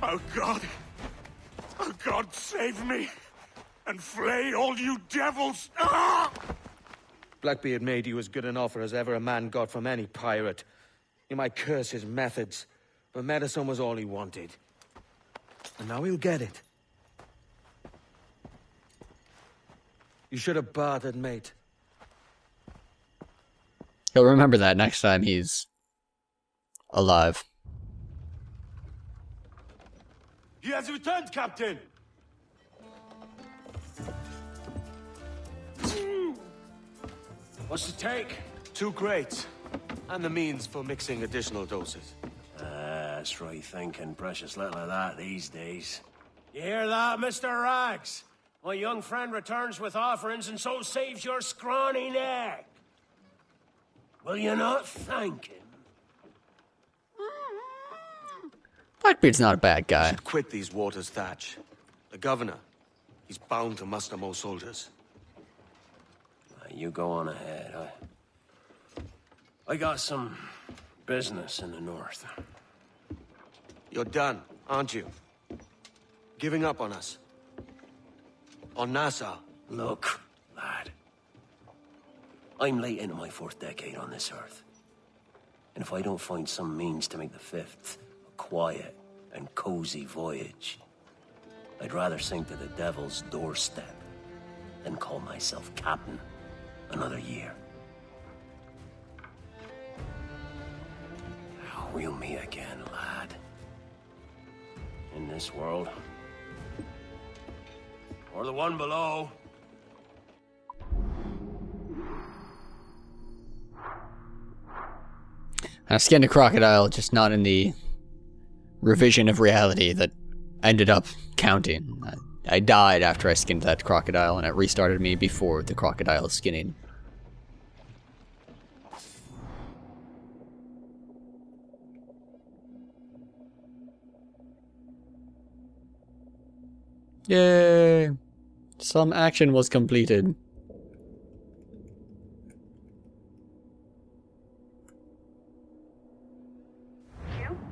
Oh, God. Oh, God, save me. And flay all you devils. Ah! Blackbeard made you as good an offer as ever a man got from any pirate. You might curse his methods, but medicine was all he wanted. And now he'll get it. You should have bartered, mate. He'll remember that next time he's alive. He has returned, Captain. What's the take? 2 crates. And the means for mixing additional doses. That's right thinking. Precious little of that these days. You hear that, Mr. Rags? My young friend returns with offerings and so saves your scrawny neck. Will you not thank him? Blackbeard's not a bad guy. Should quit these waters, Thatch. The governor, he's bound to muster more soldiers. You go on ahead. I got some business in the north. You're done, aren't you? Giving up on us? On Nassau? Look, lad. I'm late into my 4th decade on this earth. And if I don't find some means to make the 5th a quiet and cozy voyage, I'd rather sink to the devil's doorstep than call myself captain another year. We'll meet again, lad. In this world. Or the one below. I skinned a crocodile, just not in the revision of reality that ended up counting. I died after I skinned that crocodile, and it restarted me before the crocodile skinning. Yay! Some action was completed. Do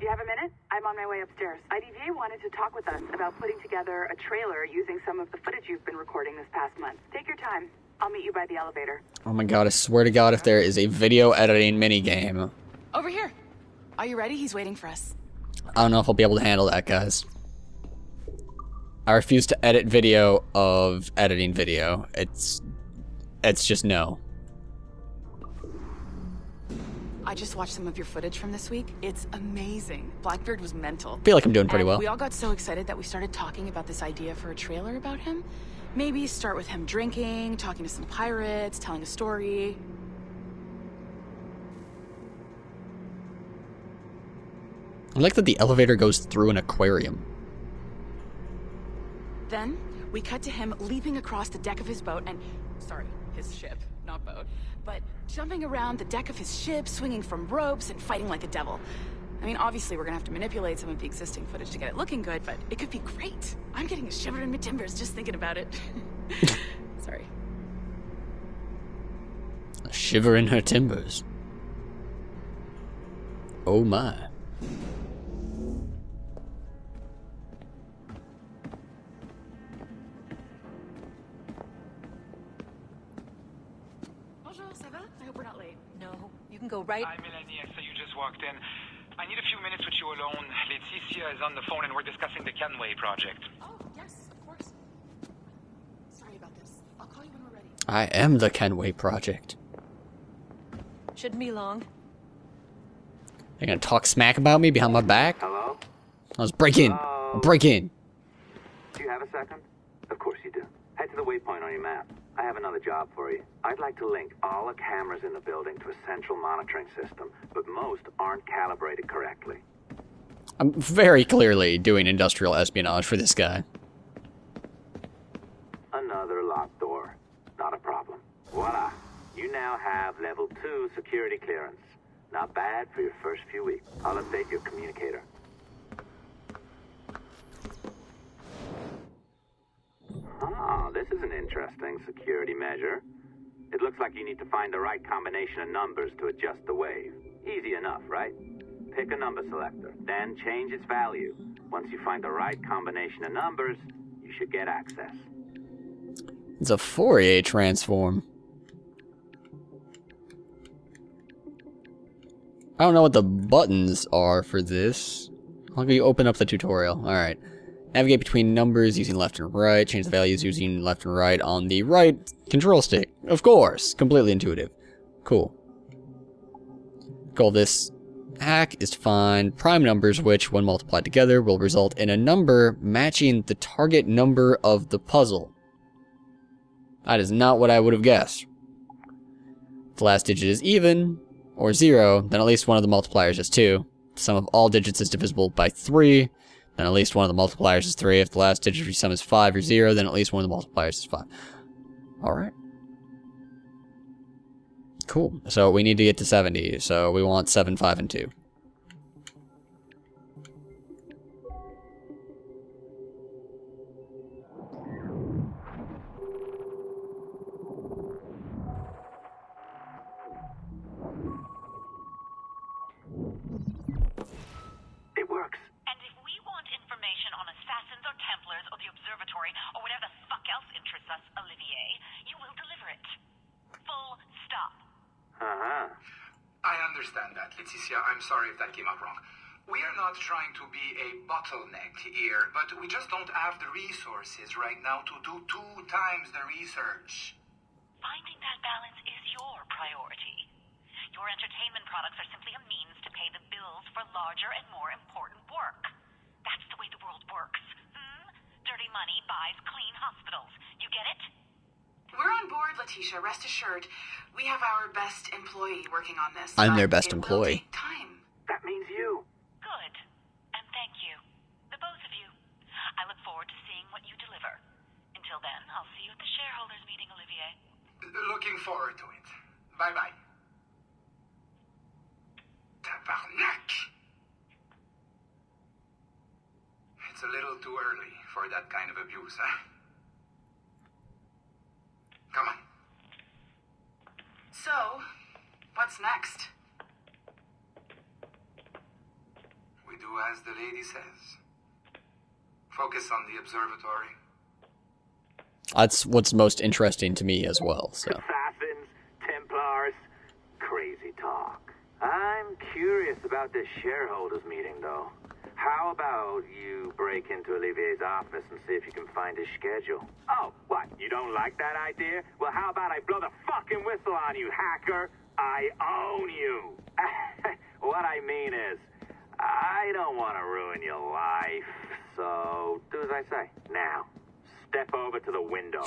you have a minute? I'm on my way upstairs. IDJ wanted to talk with us about putting together a trailer using some of the footage you've been recording this past month. Take your time. I'll meet you by the elevator. Oh my god, I swear to god if there is a video editing minigame. Over here. Are you ready? He's waiting for us. I don't know if I'll be able to handle that, guys. I refuse to edit video of editing video. It's just no. I just watched some of your footage from this week. It's amazing. Blackbeard was mental. I feel like I'm doing pretty well. We all got so excited that we started talking about this idea for a trailer about him. Maybe start with him drinking, talking to some pirates, telling a story. I like that the elevator goes through an aquarium. Then, we cut to him leaping across the deck of his boat and... Sorry, his ship, not boat. But jumping around the deck of his ship, swinging from ropes, and fighting like a devil. I mean, obviously, we're gonna have to manipulate some of the existing footage to get it looking good, but it could be great. I'm getting a shiver in my timbers just thinking about it. Sorry. A shiver in her timbers. Oh my. Bonjour, ça va? I hope we're not late. No, you can go right... Hi, Melanie. I saw you just walked in. I need a few minutes with you alone. Laetitia is on the phone and we're discussing the Kenway project. Oh, yes, of course. Sorry about this. I'll call you when we're ready. I am the Kenway Project. Shouldn't be long. They're gonna talk smack about me behind my back? Hello? Let's break in. Break in. Do you have a second? Of course you do. Head to the waypoint on your map. I have another job for you. I'd like to link all the cameras in the building to a central monitoring system, but most aren't calibrated correctly. I'm very clearly doing industrial espionage for this guy. Another locked door. Not a problem. Voila. You now have level 2 security clearance. Not bad for your first few weeks. I'll update your communicator. Ah, this is an interesting security measure. It looks like you need to find the right combination of numbers to adjust the wave. Easy enough, right? Pick a number selector. then change its value. Once you find the right combination of numbers, you should get access. It's a Fourier transform. I don't know what the buttons are for this. How can you open up the tutorial? Alright. Navigate between numbers using left and right. Change the values using left and right on the right control stick. Of course. Completely intuitive. Cool. Goal of this hack is to find prime numbers which, when multiplied together, will result in a number matching the target number of the puzzle. That is not what I would have guessed. If the last digit is even, or 0, then at least one of the multipliers is 2. The sum of all digits is divisible by 3, then at least one of the multipliers is 3. If the last digit of your sum is 5 or 0, then at least one of the multipliers is 5. Alright. Cool. So we need to get to 70, so we want 7, 5, and 2. It works. And if we want information on assassins or Templars or the observatory or whatever the fuck else interests us, Olivier, you will deliver it. Full stop. Uh-huh. I understand that, Leticia. I'm sorry if that came out wrong. We are not trying to be a bottleneck here, but we just don't have the resources right now to do 2 times the research. Finding that balance is your priority. Your entertainment products are simply a means to pay the bills for larger and more important work. That's the way the world works. Dirty money buys clean hospitals. You get it? We're on board, Letitia. Rest assured. We have our best employee working on this. I'm their but best it will employee. take time. That means you. Good. And thank you. The both of you. I look forward to seeing what you deliver. Until then, I'll see you at the shareholders meeting, Olivier. Looking forward to it. Bye-bye. Tabarnak! It's a little too early for that kind of abuse, huh? Come on. So, what's next? We do as the lady says. Focus on the observatory. That's what's most interesting to me as well, so. Assassins, Templars, crazy talk. I'm curious about this shareholders meeting, though. How about you break into Olivier's office and see if you can find his schedule? Oh, what? You don't like that idea? Well, how about I blow the fucking whistle on you, hacker? I own you. What I mean is, I don't want to ruin your life, so do as I say. Now, step over to the window.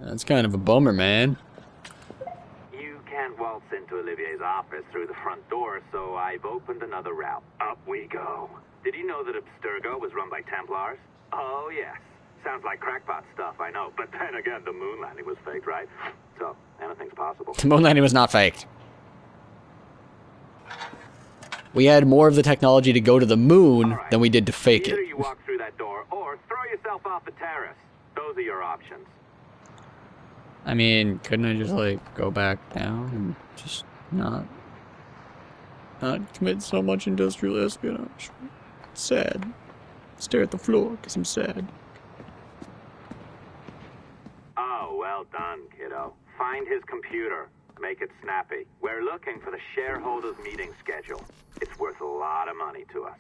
That's kind of a bummer, man. You can't waltz into Olivier's office through the front door, so I've opened another route. Up we go. Did you know that Abstergo was run by Templars? Oh, yes. Sounds like crackpot stuff, I know. But then again, the moon landing was faked, right? So, anything's possible. The moon landing was not faked. We had more of the technology to go to the moon than we did to fake it. Either you walk through that door or throw yourself off the terrace. Those are your options. I mean, couldn't I just, like, go back down and just not commit so much industrial espionage? Sad. Stare at the floor because I'm sad. Oh, well done, kiddo. Find his computer. Make it snappy. We're looking for the shareholders meeting schedule. It's worth a lot of money to us.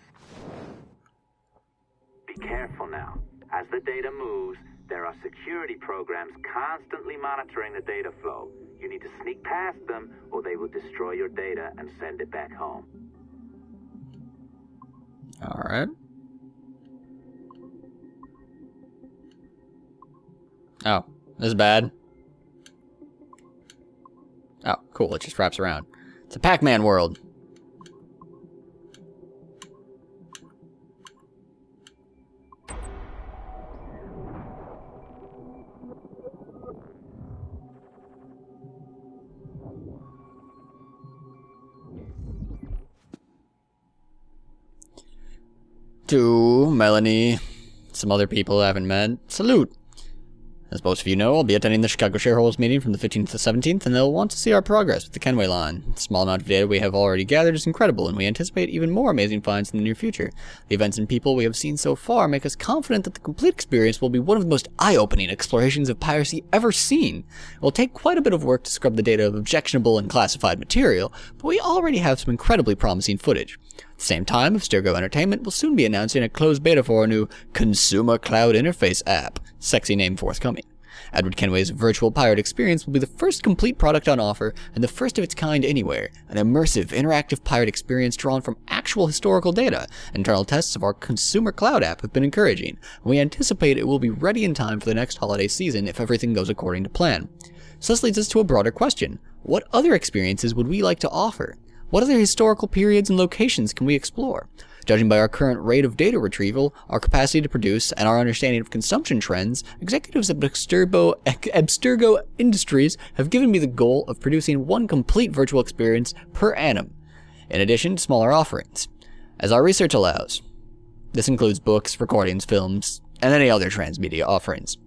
Be careful now. As the data moves, there are security programs constantly monitoring the data flow. You need to sneak past them, or they will destroy your data and send it back home. Alright. Oh, this is bad. Oh, cool, it just wraps around. It's a Pac-Man world. To Melanie, some other people I haven't met. Salute. As most of you know, I'll be attending the Chicago shareholders meeting from the 15th to the 17th, and they'll want to see our progress with the Kenway line. The small amount of data we have already gathered is incredible, and we anticipate even more amazing finds in the near future. The events and people we have seen so far make us confident that the complete experience will be one of the most eye-opening explorations of piracy ever seen. It will take quite a bit of work to scrub the data of objectionable and classified material, but we already have some incredibly promising footage. At the same time, Abstergo Entertainment will soon be announcing a closed beta for our new Consumer Cloud Interface app, sexy name forthcoming. Edward Kenway's virtual pirate experience will be the first complete product on offer and the first of its kind anywhere, an immersive, interactive pirate experience drawn from actual historical data. Internal tests of our Consumer Cloud app have been encouraging, and we anticipate it will be ready in time for the next holiday season if everything goes according to plan. So this leads us to a broader question. What other experiences would we like to offer? What other historical periods and locations can we explore? Judging by our current rate of data retrieval, our capacity to produce, and our understanding of consumption trends, executives at Abstergo Industries have given me the goal of producing one complete virtual experience per annum, in addition to smaller offerings, as our research allows. This includes books, recordings, films, and any other transmedia offerings.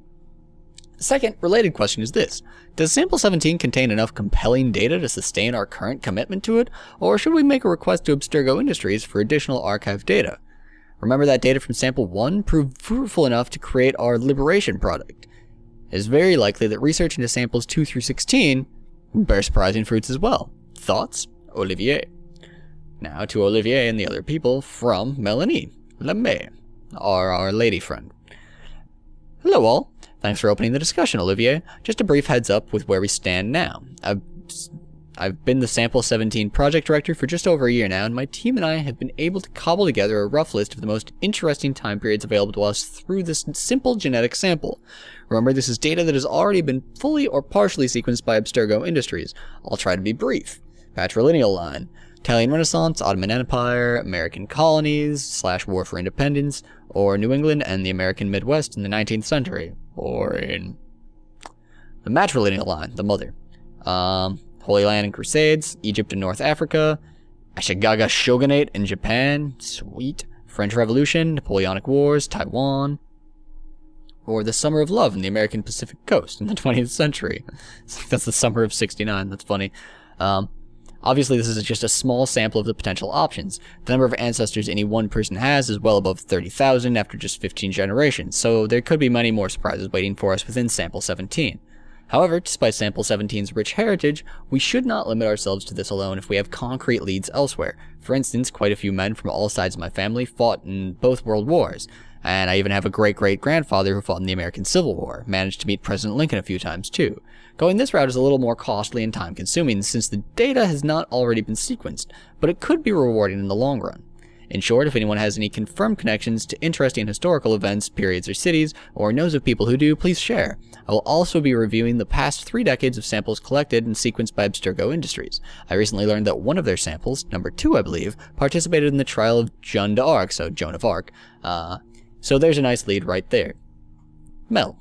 The second, related question is this. Does Sample 17 contain enough compelling data to sustain our current commitment to it, or should we make a request to Abstergo Industries for additional archived data? Remember that data from Sample 1 proved fruitful enough to create our Liberation product. It is very likely that research into Samples 2 through 16 will bear surprising fruits as well. Thoughts? Olivier. Now to Olivier and the other people from Melanie Lemay, our lady friend. Hello all. Thanks for opening the discussion, Olivier. Just a brief heads up with where we stand now. I've been the Sample 17 project director for just over a year now, and my team and I have been able to cobble together a rough list of the most interesting time periods available to us through this simple genetic sample. Remember, this is data that has already been fully or partially sequenced by Abstergo Industries. I'll try to be brief. Patrilineal line. Italian Renaissance, Ottoman Empire, American colonies, / war for independence, or New England and the American Midwest in the 19th century. Or in the matrilineal line, the mother. Holy Land and Crusades, Egypt and North Africa, Ashikaga Shogunate in Japan, sweet. French Revolution, Napoleonic Wars, Taiwan. Or the Summer of Love in the American Pacific Coast in the 20th century. That's the summer of 69, that's funny. Obviously, this is just a small sample of the potential options. The number of ancestors any one person has is well above 30,000 after just 15 generations, so there could be many more surprises waiting for us within Sample 17. However, despite Sample 17's rich heritage, we should not limit ourselves to this alone if we have concrete leads elsewhere. For instance, quite a few men from all sides of my family fought in both world wars, and I even have a great-great-grandfather who fought in the American Civil War, managed to meet President Lincoln a few times too. Going this route is a little more costly and time-consuming since the data has not already been sequenced, but it could be rewarding in the long run. In short, if anyone has any confirmed connections to interesting historical events, periods, or cities, or knows of people who do, please share. I will also be reviewing the past 3 decades of samples collected and sequenced by Abstergo Industries. I recently learned that one of their samples, number 2 I believe, participated in the trial of Joan d'Arc, so Joan of Arc. So there's a nice lead right there. Mel.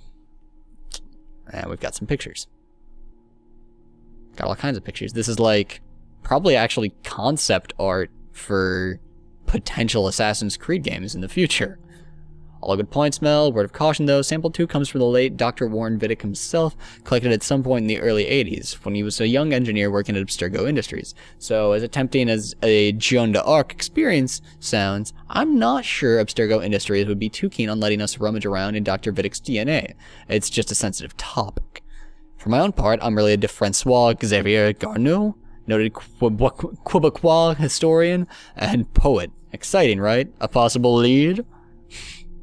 And we've got some pictures. Got all kinds of pictures. This is like probably actually concept art for potential Assassin's Creed games in the future. All good points, Mel. Word of caution though, Sample 2 comes from the late Dr. Warren Vidic himself, collected at some point in the early 80s, when he was a young engineer working at Abstergo Industries. So as tempting as a Joan d'Arc experience sounds, I'm not sure Abstergo Industries would be too keen on letting us rummage around in Dr. Vidic's DNA. It's just a sensitive topic. For my own part, I'm related to Francois Xavier Garneau, noted Quebecois historian and poet. Exciting, right? A possible lead?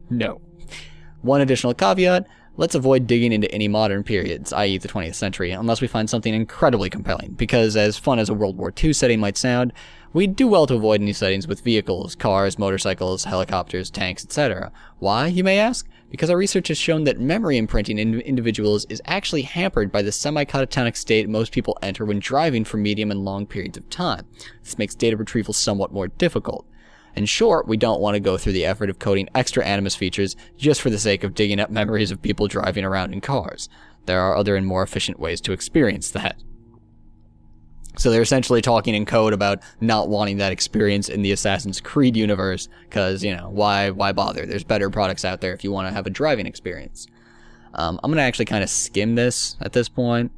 No. One additional caveat, let's avoid digging into any modern periods, i.e. the 20th century, unless we find something incredibly compelling, because as fun as a World War II setting might sound, we'd do well to avoid any settings with vehicles, cars, motorcycles, helicopters, tanks, etc. Why, you may ask? Because our research has shown that memory imprinting in individuals is actually hampered by the semi-catatonic state most people enter when driving for medium and long periods of time. This makes data retrieval somewhat more difficult. In short, we don't want to go through the effort of coding extra animus features just for the sake of digging up memories of people driving around in cars. There are other and more efficient ways to experience that. So they're essentially talking in code about not wanting that experience in the Assassin's Creed universe, because, why bother? There's better products out there if you want to have a driving experience. I'm gonna actually kind of skim this at this point.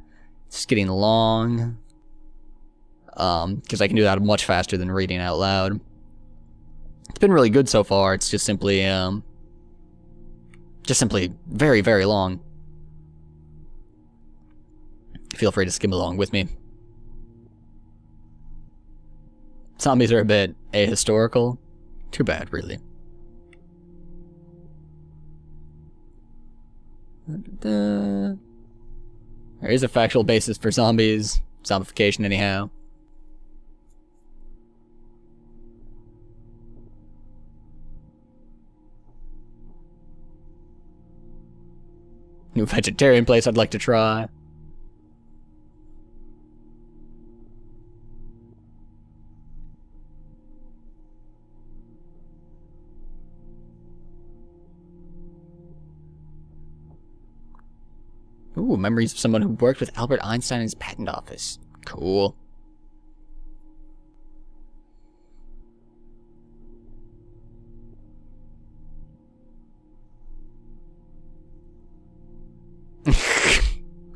It's getting long. Because I can do that much faster than reading out loud. It's been really good so far. It's just simply very, very long. Feel free to skim along with me. Zombies are a bit ahistorical. Too bad, really. There is a factual basis for zombies. Zombification, anyhow. New vegetarian place I'd like to try. Ooh, memories of someone who worked with Albert Einstein in his patent office. Cool.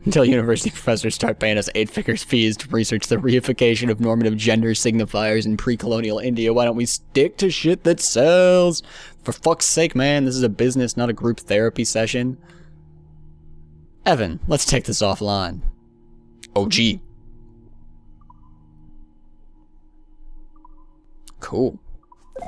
Until university professors start paying us 8-figure fees to research the reification of normative gender signifiers in pre-colonial India, why don't we stick to shit that sells? For fuck's sake, man, this is a business, not a group therapy session. Evan, let's take this offline. OG. Cool.